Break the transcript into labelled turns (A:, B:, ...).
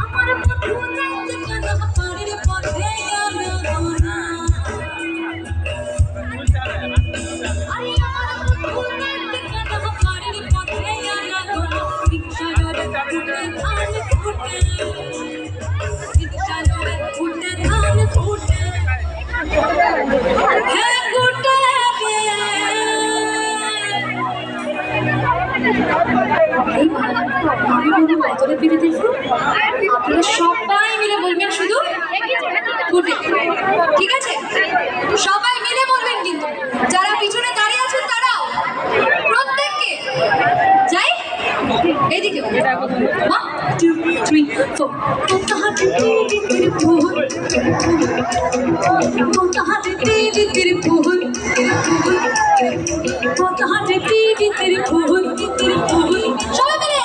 A: আমার বন্ধু রাতে কানা পাড়ের পথে গেল না আরে আমার বন্ধু রাতে কানা পাড়ের পথে গেল না রিকশার উঠে ধান ফুটে রিকশার উঠে ধান ফুটে হে গুটে আপনারা সবাই মিলে বলবেন শুধু গুটে ঠিক আছে সবাই মিলে বলবেন কিন্তু যারা পিছনে দাঁড়িয়ে আছেন তারাও প্রত্যেককে যাই এইদিকে 1 2 3 4 কোথাহাতে টিটির ফুল কোথাহাতে টিটির ফুল কোথাহাতে টিটির ফুল সবাই মিলে